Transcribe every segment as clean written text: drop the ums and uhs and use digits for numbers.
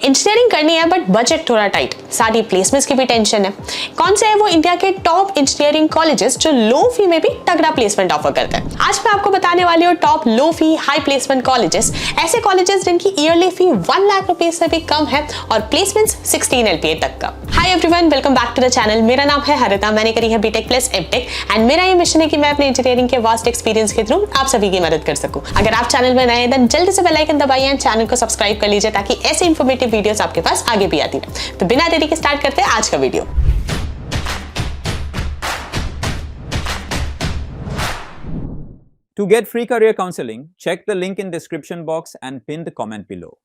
Engineering करनी है but budget थोड़ा टाइट, सारी प्लेसमेंट्स की भी टेंशन है। कौन से है वो इंडिया के टॉप इंजीनियरिंग कॉलेजेस जो लो फी में भी तगड़ा प्लेसमेंट ऑफर करते हैं। आज मैं आपको बताने वाली हूँ टॉप लो फी हाई प्लेसमेंट कॉलेजेस, ऐसे कॉलेजेस जिनकी ईयरली फी 1 लाख रुपए से भी कम है और प्लेसमेंट्स 16 LPA तक का। Hi everyone, welcome back to the channel. मेरा नाम है हरिता, मैंने करी है बीटेक प्लस एमटेक एंड मेरा ये मिशन है कि मैं अपने इंजीनियरिंग के वास्ट एक्सपीरियंस के थ्रू आप सभी की मदद कर सकूं। अगर आप चैनल में नए हैं तो जल्दी से बेल आइकन दबाइए एंड चैनल को सब्सक्राइब कर लीजिए ताकि ऐसे इंफॉर्मेटिव वीडियोस आपके पास आगे भी आती रहे। तो बिना देरी के स्टार्ट करते हैं आज का video. To get free career counseling, check the link in description box and pin the comment below.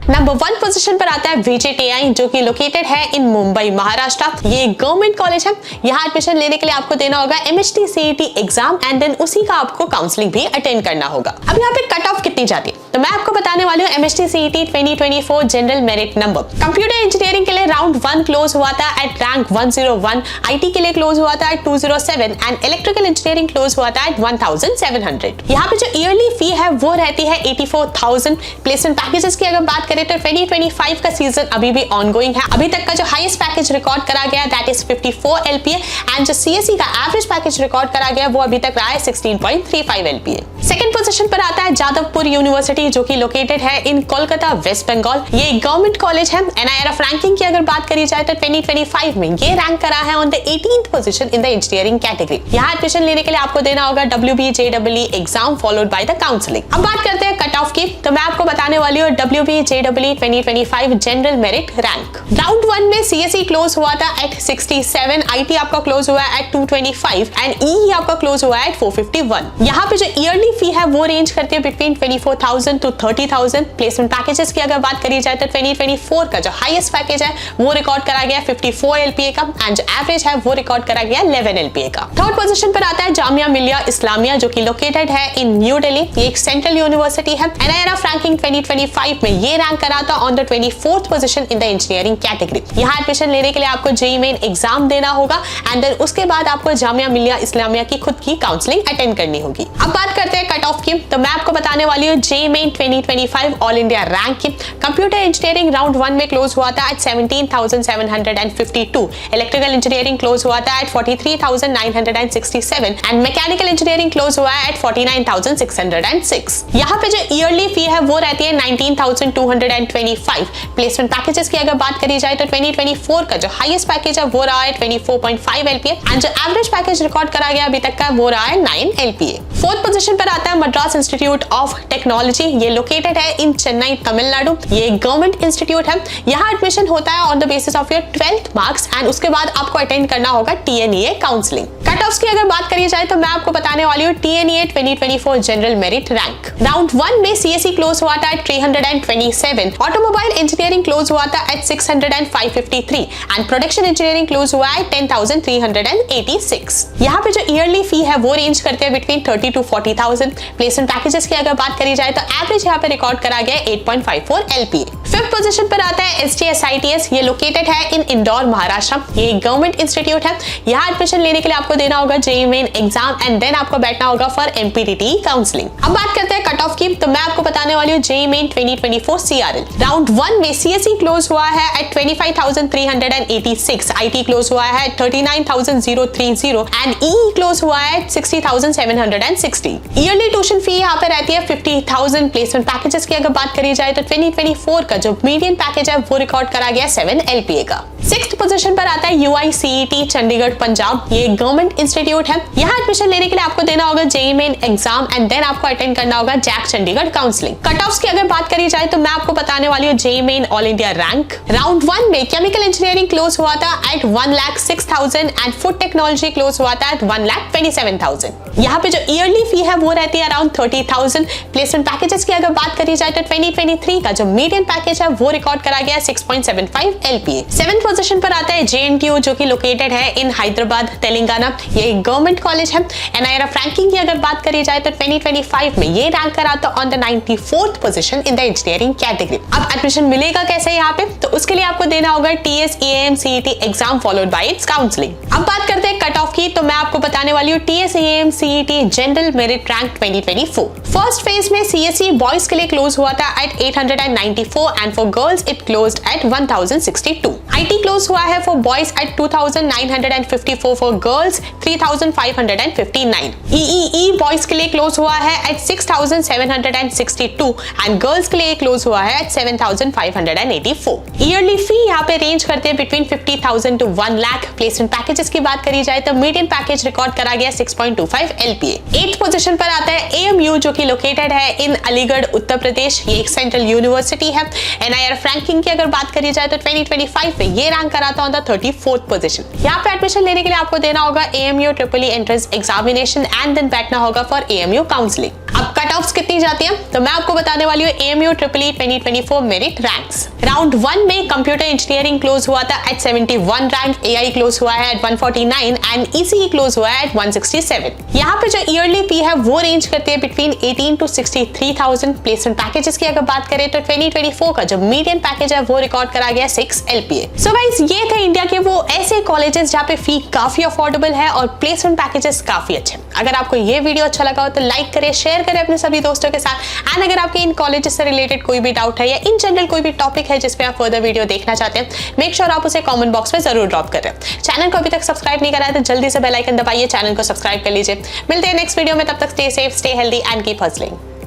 Number 1 position पर आता है VJTI जो कि लोकेटेड है इन मुंबई महाराष्ट्र। ये गवर्नमेंट कॉलेज है। यहाँ एडमिशन लेने के लिए आपको देना होगा MHT CET exam and then उसी का आपको काउंसलिंग भी अटेंड करना होगा। अब यहाँ पे कट ऑफ कितनी जाती है तो मैं आपको बताने वाली हूँ MHT CET 2024 general merit number. Computer engineering के लिए राउंड 1 क्लोज हुआ था एट रैंक 101, IT के लिए क्लोज हुआ था at 207 and electrical engineering close हुआ था एट 1700। यहाँ पे जो ईयरली फी है वो रहती है 84,000। प्लेसमेंट पैकेजेस की अगर बात करें तो 2025 का सीजन अभी भी ऑनगोइंग है। अभी तक का जो हाईएस्ट पैकेज रिकॉर्ड करा गया दैट इज 54 LPA एंड जो CSE का एवरेज पैकेज रिकॉर्ड करा गया वो अभी तक रहा है 16.35 LPA। सेकंड पोजीशन पर आता है जादवपुर यूनिवर्सिटी जो कि लोकेटेड है इन कोलकाता वेस्ट बंगाल। ये गवर्नमेंट कॉलेज है। NIRF रैंकिंग की अगर बात करी जाए तो 2025 में ये रैंक करा है on the 18th position in the engineering category. यहाँ एडमिशन लेने के लिए आपको देना होगा WBJEE exam followed by the counselling. अब बात करते हैं कट ऑफ की तो मैं आपको बताने वाली हूँ WBJEE 2025 general merit rank. Round 1 में CSE क्लोज हुआ था एट 67, IT आपका क्लोज हुआ है एट 225 एंड EE आपका क्लोज हुआ है एट 451। यहाँ पे जो ईयरली फी है वो रेंज करती है बिटवीन 24,000 to 30,000। प्लेसमेंट पैकेजेस की अगर बात करी जाए तो 2024 का जो हाईएस्ट पैकेज है वो रिकॉर्ड करा गया 54 LPA का एंड जो एवरेज है वो रिकॉर्ड करा गया 11 LPA का। थर्ड पोजीशन पर आता है जामिया मिलिया इस्लामिया जो कि लोकेटेड है इन न्यू दिल्ली। ये एक सेंट्रल यूनिवर्सिटी है। NIRF रैंकिंग 2025 में ये रैंक करा था on the 24th position in the engineering category. यहाँ एडमिशन लेने के लिए आपको JEE मेन एग्जाम देना होगा एंड देन उसके बाद आपको जामिया मिलिया इस्लामिया की खुद की काउंसलिंग अटेंड करनी होगी। अब बात करते हैं कट ऑफ की तो मैं आपको बताने वाली हूँ JEE main 2025 all India rank की। कंप्यूटर इंजीनियरिंग राउंड 1 में क्लोज हुआ था एट 17,752, इलेक्ट्रिकल इंजीनियरिंग क्लोज हुआ था at 43,967 and mechanical engineering close हुआ है एट 49,606। यहाँ पे जो ईयरली फी है वो रहती है 19,225। प्लेसमेंट पैकेजेस की अगर बात करी जाए तो 2024 का जो हाईएस्ट पैकेज है वो रहा है 24.5 LPA एंड जो एवरेज पैकेज रिकॉर्ड करा गया अभी तक का वो रहा है 9 LPA। फोर्थ पोजीशन पर आता है मद्रास इंस्टीट्यूट ऑफ टेक्नोलॉजी। ये लोकेटेड है इन चेन्नई तमिलनाडु। ये एक गवर्नमेंट इंस्टीट्यूट है। यहाँ एडमिशन होता है on the basis of your 12th marks and उसके बाद आपको अटेंड करना होगा TNEA काउंसलिंग। कट ऑफ्स की अगर बात करी जाए तो मैं आपको बताने वाली हूँ TNEA 2024 general merit rank. Round 1 में CSE क्लोज हुआ था 327, ऑटोमोबाइल इंजीनियरिंग क्लोज हुआ था at 60553 and production engineering close हुआ है 10,386। यहाँ पे जो ईयरली फी है वो रेंज करते हैं बिटवीन 30 to 40,000। प्लेसमेंट पैकेजेस की अगर बात करी जाए तो एवरेज यहाँ पे रिकॉर्ड करा गया 8.54 LPA। फिफ्थ पोजीशन पर आता है SGSITS। ये लोकेटेड है इन इंदौर महाराष्ट्र। ये एक गवर्नमेंट इंस्टीट्यूट है। यहाँ एडमिशन लेने के लिए आपको देना होगा JEE main exam and then आपको बैठना होगा फॉर MPTT काउंसलिंग। अब बात करते हैं कट ऑफ की तो मैं आपको बताने वाली हूँ JEE मेन 2024 CRL। राउंड 1 में CSE क्लोज हुआ है एट 25,386, IT क्लोज हुआ है 39,030 एंड EE क्लोज हुआ है 60,760। ईयरली ट्यूशन फी यहाँ पे रहती है 50,000। प्लेसमेंट पैकेजेस की अगर बात करी जाए तो 2024 का जो मीडियन पैकेज है वो रिकॉर्ड करा गया 7 LPA का। सिक्स्थ पोजीशन पर आता है UICET चंडीगढ़ पंजाब। ये गवर्नमेंट इंस्टीट्यूट है। यहाँ एडमिशन लेने के लिए आपको देना होगा JEE main exam and then आपको अटेंड करना होगा JAC Chandigarh counselling. Cut offs की अगर बात करी जाए तो मैं आपको बताने वाली हूँ JEE main all India rank. Round 1 में केमिकल इंजीनियरिंग क्लोज हुआ था at 1,06,000 and food technology close हुआ था एट 1,27,000। यहाँ पे जो ईयरली फी है वो रहती है अराउंड 30,000। प्लेसमेंट पैकेजेस की अगर बात करी जाए तो 2023 का जो मीडियन पैकेज है वो रिकॉर्ड करा गया 6.75 LPA। सेवेंथ पोजीशन पर आता है JNTU जो कि लोकेटेड है इन हैदराबाद तेलंगाना। ये एक गवर्नमेंट कॉलेज है। NIRF रैंकिंग की अगर बात करी जाए तो 2025 में ये रैंक करा था on the 94th position in the engineering category. अब एडमिशन मिलेगा कैसे यहाँ पे तो उसके लिए आपको देना होगा TS-EAM CET exam followed by it's counselling. अब बात करते हैं कट ऑफ की तो मैं आपको बताने वाली हूँ TS-EAM CET CET general merit rank 2024। First phase में CSE बॉयज के लिए क्लोज हुआ था at 894 and for girls it closed at 1062। IT close हुआ है for boys at 2954, for girls 3559। EEE boys के लिए क्लोज हुआ है एट 6762 एंड गर्ल्स के लिए क्लोज हुआ है एट 7584। ईयरली फी यहाँ पे रेंज करते हैं between 50,000 to 1 lakh. Placement packages की बात करी जाए तो मीडियन पैकेज रिकॉर्ड करा गया 6.25 LPA। 8th पोजीशन पर आता है AMU जो कि लोकेटेड है इन अलीगढ़ उत्तर प्रदेश। ये एक सेंट्रल यूनिवर्सिटी है। NIR रैंकिंग की अगर बात करी जाए तो 2025 में ये रैंक कराता ऑन द 34th पोजीशन। यहाँ पे एडमिशन लेने के लिए आपको देना होगा AMU EEE entrance examination and then बैठना होगा फॉर AMU काउंसलिंग। अब कट ऑफ्स कितनी जाती है तो मैं आपको बताने वाली हूँ AMU EEE 2024 merit ranks. Round 1 में कंप्यूटर इंजीनियरिंग क्लोज हुआ था एट 71 रैंक, AI क्लोज हुआ है एट 149 एंड ECE क्लोज हुआ है एट 167। यहाँ पे जो ईयरली फी है वो रेंज करती है बिटवीन 18 to 63,000। प्लेसमेंट पैकेजेस की अगर बात करें तो 2024 का जो मीडियन पैकेज है वो रिकॉर्ड करा गया 6 LPA। सो गाइस ये थे इंडिया के वो ऐसे कॉलेजेस जहाँ पे फी काफी अफोर्डेबल है और प्लेसमेंट पैकेजेस काफी अच्छे। अगर आपको ये वीडियो अच्छा लगा हो तो लाइक करें, शेयर करें अपने सभी दोस्तों के साथ। एंड अगर आपके इन कॉलेजेस से रिलेटेड कोई भी डाउट है या इन जनरल कोई भी टॉपिक है जिसपे आप फर्दर वीडियो देखना चाहते हैं, मेक श्योर आप उसे कमेंट बॉक्स में जरूर ड्रॉप करें। चैनल को अभी तक सब्सक्राइब नहीं करा है तो जल्दी से बेल आइकन दबाइए, चैनल को सब्सक्राइब कर लीजिए। मिलते हैं नेक्स्ट वीडियो में, तब तक stay safe, stay healthy and keep hustling.